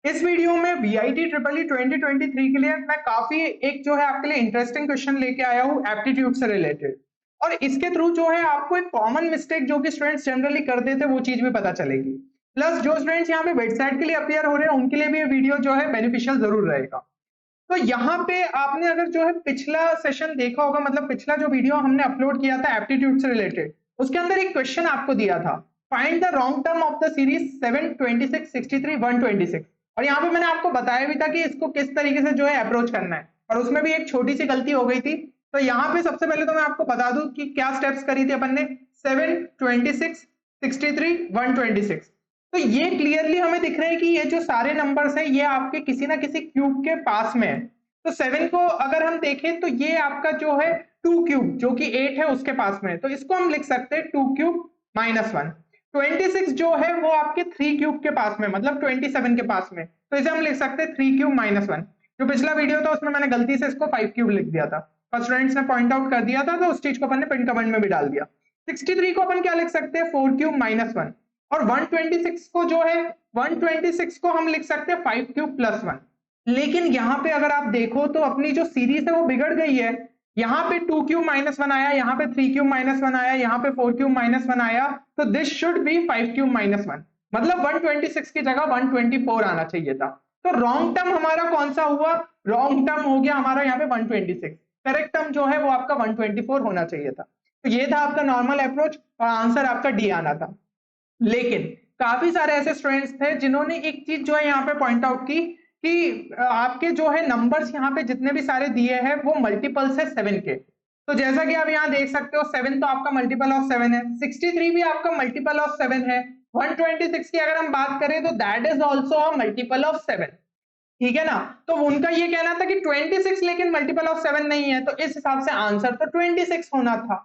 इस वीडियो में VIT triple E 2023 के लिए मैं काफी एक जो है आपके लिए इंटरेस्टिंग क्वेश्चन लेके आया हूँ एप्टीट्यूड से रिलेटेड, और इसके थ्रू जो है आपको एक कॉमन मिस्टेक जो कि स्टूडेंट्स जनरली कर देते हैं वो चीज भी पता चलेगी। प्लस जो स्टूडेंट्स यहाँ पे वेबसाइट के लिए अपियर हो रहे हैं उनके लिए भी ये वीडियो जो है बेनिफिशियल जरूर रहेगा। तो यहाँ पे आपने अगर जो है पिछला सेशन देखा होगा, मतलब पिछला जो वीडियो हमने अपलोड किया था एप्टीट्यूड से रिलेटेड, उसके अंदर एक क्वेश्चन आपको दिया था, find the wrong term of the series 7, 26, 63, 126। और यहाँ पे मैंने आपको बताया भी था कि इसको किस तरीके से जो है अप्रोच करना है, और उसमें भी एक छोटी सी गलती हो गई थी। तो यहाँ पे सबसे पहले तो मैं आपको बता दूं कि क्या स्टेप्स करी थी अपन ने, 7, 26, 63, 126। तो ये क्लियरली हमें दिख रहा है कि ये जो सारे नंबर्स हैं ये आपके किसी ना किसी क्यूब के पास में है। तो 7 को अगर हम देखें तो ये आपका जो है 2 क्यूब जो कि 8 है उसके पास में है, तो इसको हम लिख सकते हैं 2 क्यूब -1। 26 जो है वो आपके 3 क्यूब के पास में, मतलब 27 के पास में, तो इसे हम लिख सकते हैं 3 क्यूब -1। जो पिछला वीडियो था उसमें मैंने गलती से इसको 5 क्यूब लिख दिया था, पर स्टूडेंट्स ने पॉइंट आउट कर दिया था तो उस चीज को अपन ने पिन कमेंट में भी डाल दिया। 63 को अपन क्या लिख सकते हैं 4 क्यूब -1, और 126 को जो है 126 को हम लिख सकते हैं 5 क्यूब +1। लेकिन यहाँ पे अगर आप देखो तो अपनी जो सीरीज है वो बिगड़ गई है। यहाँ पे 2 क्यूब -1 आया, यहाँ पे 3 क्यूब -1 आया, यहाँ पे 4 क्यूब -1 आया, तो दिस शुड बी 5 क्यूब -1, मतलब 126 की जगह 124 आना चाहिए था। तो रॉन्ग टर्म हमारा कौन सा हुआ, रॉन्ग टर्म हो गया हमारा यहाँ पे 126, करेक्ट टर्म जो है वो आपका 124 होना चाहिए था। तो ये था आपका नॉर्मल अप्रोच और आंसर आपका डी आना था। लेकिन काफी सारे ऐसे स्टूडेंट्स थे जिन्होंने एक चीज जो है यहाँ पे पॉइंट आउट की कि आपके जो है नंबर्स यहाँ पे जितने भी सारे दिए हैं वो मल्टीपल्स है 7 के। तो जैसा कि आप यहाँ देख सकते हो 7 तो आपका मल्टीपल ऑफ 7 है, 63 भी आपका मल्टीपल ऑफ 7 है, 126 की अगर हम बात करें तो that is also a multiple of 7, ठीक है ना। तो उनका ये कहना था कि 26 लेकिन मल्टीपल ऑफ 7 नहीं है, तो इस हिसाब से आंसर तो 26 होना था।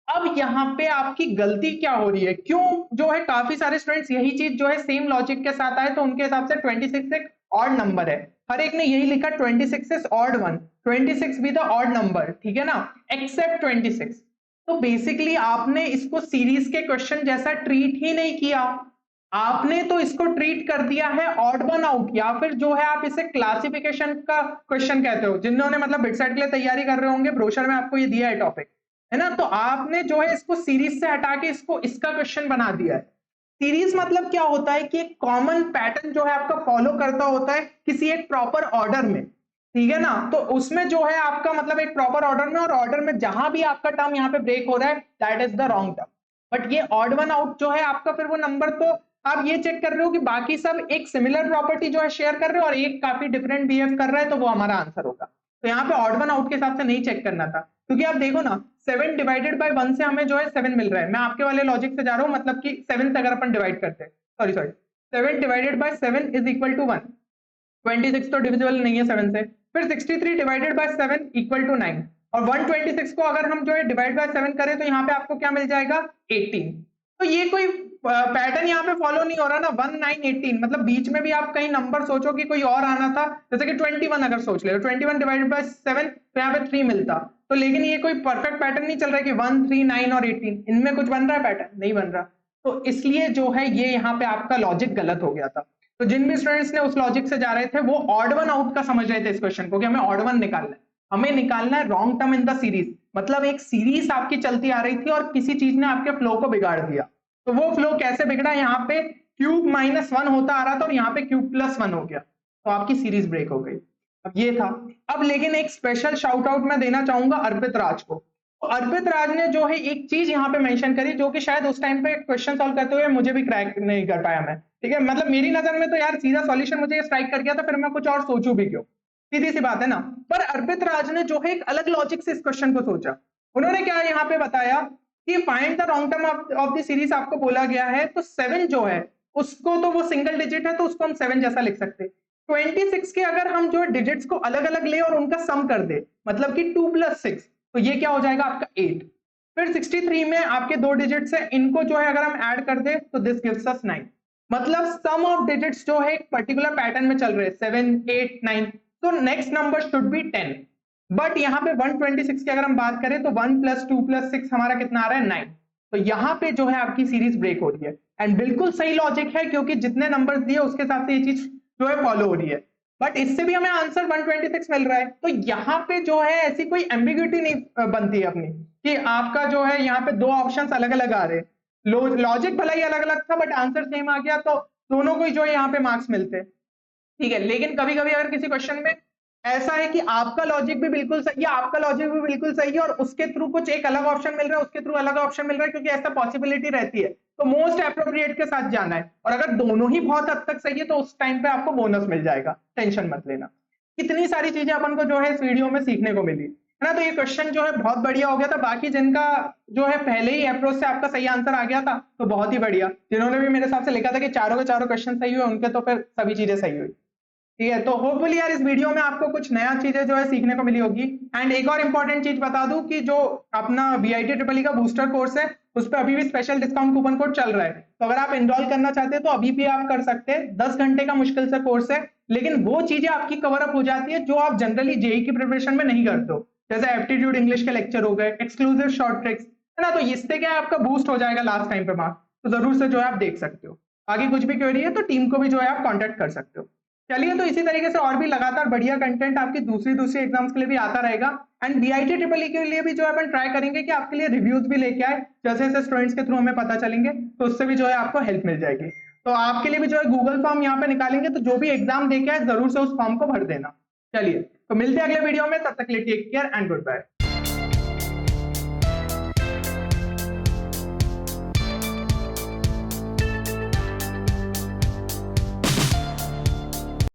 अब यहाँ पे आपकी गलती क्या हो रही है, क्यों जो है काफी सारे स्टूडेंट्स यही चीज जो है सेम लॉजिक के साथ आए, तो उनके हिसाब से 26 एक ऑड नंबर है, हर एक ने यही लिखा 26 इज ऑड वन, 26 भी द ऑड नंबर, ठीक है ना, एक्सेप्ट 26। तो बेसिकली आपने इसको सीरीज के क्वेश्चन जैसा ट्रीट ही नहीं किया, आपने तो इसको ट्रीट कर दिया है ऑड वन आउट, या फिर जो है आप इसे क्लासिफिकेशन का क्वेश्चन कहते हो। जिन्होंने मतलब बिटसेट के लिए तैयारी कर रहे होंगे, ब्रोशर में आपको ये दिया है टॉपिक, है ना, तो आपने जो है इसको सीरीज से हटा के इसको इसका क्वेश्चन बना दिया है। सीरीज मतलब क्या होता है कि एक कॉमन पैटर्न जो है आपका फॉलो करता होता है किसी एक प्रॉपर ऑर्डर में, ठीक है ना। तो उसमें जो है आपका मतलब एक प्रॉपर ऑर्डर में, और ऑर्डर में जहां भी आपका टर्म यहाँ पे ब्रेक हो रहा है that is the wrong term. But ये ऑड वन आउट जो है आपका फिर वो नंबर, तो आप ये चेक कर रहे हो कि बाकी सब एक सिमिलर प्रॉपर्टी जो है शेयर कर रहे हो और एक काफी डिफरेंट बिहेव कर रहा है, तो वो हमारा आंसर होगा। तो यहाँ पे ऑड वन आउट के हिसाब से नहीं चेक करना था, क्योंकि आप देखो ना 7 डिवाइडेड बाय 1 से हमें जो है 7 मिल रहा है। मैं आपके वाले लॉजिक से जा रहा हूँ, मतलब कि 7 से अगर अपन डिवाइड करते हैं, sorry 7 divided by 7 is equal to 1, 26 तो डिविजिबल नहीं है 7 से। फिर 63 डिवाइडेड बाय 7 इक्वल टू 9, और 126 को अगर हम जो है डिवाइड बाय 7 करें तो यहाँ पे आपको क्या मिल जाएगा 18। तो ये कोई पैटर्न यहाँ पे फॉलो नहीं हो रहा ना, 1 9 18, मतलब बीच में भी आप कहीं नंबर सोचो कि कोई और आना था, जैसे कि 21 अगर सोच ले, 21 डिवाइडेड बाय 7 तो यहाँ पे 3 मिलता। तो लेकिन ये कोई परफेक्ट पैटर्न नहीं चल रहा है कि 1 3 9 और 18 इनमें कुछ बन रहा है, पैटर्न नहीं बन रहा। तो इसलिए जो है ये यहाँ पे आपका लॉजिक गलत हो गया था। तो जिन भी स्टूडेंट्स ने उस लॉजिक से जा रहे थे वो ऑड वन आउट का समझ रहे थे इस क्वेश्चन को, कि हमें ऑड वन निकालना है, हमें निकालना है wrong term in the series, मतलब एक सीरीज आपकी चलती आ रही थी और किसी चीज ने आपके फ्लो को बिगाड़ दिया। तो वो फ्लो कैसे बिगड़ा, यहाँ पे क्यूब -1 होता आ रहा था और यहाँ पे क्यूब +1 हो गया, तो आपकी सीरीज ब्रेक हो गई। अब ये था। अब लेकिन एक स्पेशल शाउट आउट मैं देना चाहूंगा अर्पित राज को। तो अर्पित राज ने जो है एक चीज यहाँ पे मेंशन करी जो कि शायद उस टाइम पे क्वेश्चन सॉल्व करते हुए मुझे भी क्रैक नहीं कर पाया मैं, ठीक है, मतलब मेरी नजर में तो यार सीधा सॉल्यूशन मुझे स्ट्राइक कर गया था, फिर मैं कुछ और सोचूं भी क्यों, सीधी सी बात है ना। पर अर्पित राज ने जो है एक अलग लॉजिक से इस क्वेश्चन को सोचा। उन्होंने क्या यहाँ पे बताया कि find the wrong term of the series आपको बोला गया है, तो 7 जो है उसको तो वो सिंगल डिजिट है तो उसको हम 7 जैसा लिख सकते हैं। 26 के अगर हम जो डिजिट्स को अलग अलग ले और उनका सम कर दे, मतलब कि 2 + 6, तो ये क्या हो जाएगा आपका 8। फिर 63 में आपके 2 डिजिट्स है, इनको जो है अगर हम ऐड कर दे तो दिस गिव्स अस 9, मतलब सम ऑफ डिजिट्स जो है एक पर्टिकुलर पैटर्न में चल रहे हैं 7 8 9, तो next number should be 10। But यहाँ पे 126 की अगर हम बात करें तो 1 + 2 + 6 हमारा कितना आ रहा है 9, तो यहाँ पे जो है आपकी सीरीज ब्रेक हो रही है। एंड बिल्कुल सही लॉजिक है, क्योंकि जितने नंबर्स दिए उसके हिसाब से ये चीज जो है फॉलो हो रही है, बट इससे भी हमें आंसर 126 मिल रहा है। तो यहाँ पे जो है ऐसी कोई एम्बिग्यूटी नहीं बनती है अपनी कि आपका जो है यहाँ पे दो ऑप्शंस अलग अलग आ रहे हैं, लॉजिक भला ही अलग अलग था बट आंसर सेम आ गया, तो दोनों को ही जो है यहाँ पे मार्क्स मिलते हैं, ठीक है। लेकिन कभी कभी अगर किसी क्वेश्चन में ऐसा है कि आपका लॉजिक भी बिल्कुल सही है, आपका लॉजिक भी बिल्कुल सही है और उसके थ्रू कुछ एक अलग ऑप्शन मिल रहा है, उसके थ्रू अलग ऑप्शन मिल रहा है, क्योंकि ऐसा पॉसिबिलिटी रहती है, तो मोस्ट अप्रोप्रिएट के साथ जाना है। और अगर दोनों ही बहुत हद तक सही है तो उस टाइम पे आपको बोनस मिल जाएगा, टेंशन मत लेना। कितनी सारी चीजें अपन को जो है इस वीडियो में सीखने को मिली है ना। तो ये क्वेश्चन जो है बहुत बढ़िया हो गया था। बाकी जिनका जो है पहले ही अप्रोच से आपका सही आंसर आ गया था तो बहुत ही बढ़िया, जिन्होंने भी मेरे हिसाब से लिखा था कि चारों के चारों क्वेश्चन सही हुए उनके तो फिर सभी चीजें सही हुई, ठीक है। तो होपफुली यार इस वीडियो में आपको कुछ नया चीजें जो है सीखने को मिली होगी। एंड एक और इंपॉर्टेंट चीज बता दूं कि जो अपना VIT ट्रिपल का बूस्टर कोर्स है उस पर अभी भी स्पेशल डिस्काउंट कूपन कोड चल रहा है, तो अगर आप एनरोल करना चाहते हैं तो अभी भी आप कर सकते हैं। 10 घंटे का मुश्किल से कोर्स है, लेकिन वो चीजें आपकी कवर अप हो जाती है जो आप जनरली जेई की प्रिपरेशन में नहीं करते हो, जैसे एप्टीट्यूड इंग्लिश के लेक्चर हो गए, एक्सक्लूसिव शॉर्ट ट्रिक्स, है ना। तो इससे क्या है आपका बूस्ट हो जाएगा लास्ट टाइम पे मार्क्स, तो जरूर से जो है आप देख सकते हो। आगे कुछ भी क्वेरी है तो टीम को भी जो है आप कॉन्टेक्ट कर सकते हो। चलिए, तो इसी तरीके से और भी लगातार बढ़िया कंटेंट आपकी दूसरी एग्जाम्स के लिए भी आता रहेगा। एंड VIT ट्रिपल के लिए भी जो है अपन ट्राई करेंगे कि आपके लिए रिव्यूज भी लेके आए, जैसे जैसे स्टूडेंट्स के थ्रू हमें पता चलेंगे तो उससे भी जो है आपको हेल्प मिल जाएगी। तो आपके लिए भी जो है गूगल फॉर्म यहाँ पे निकालेंगे, तो जो भी एग्जाम देके आए जरूर से उस फॉर्म को भर देना। चलिए, तो मिलते हैं अगले वीडियो में, तब तक के लिए take care and good bye.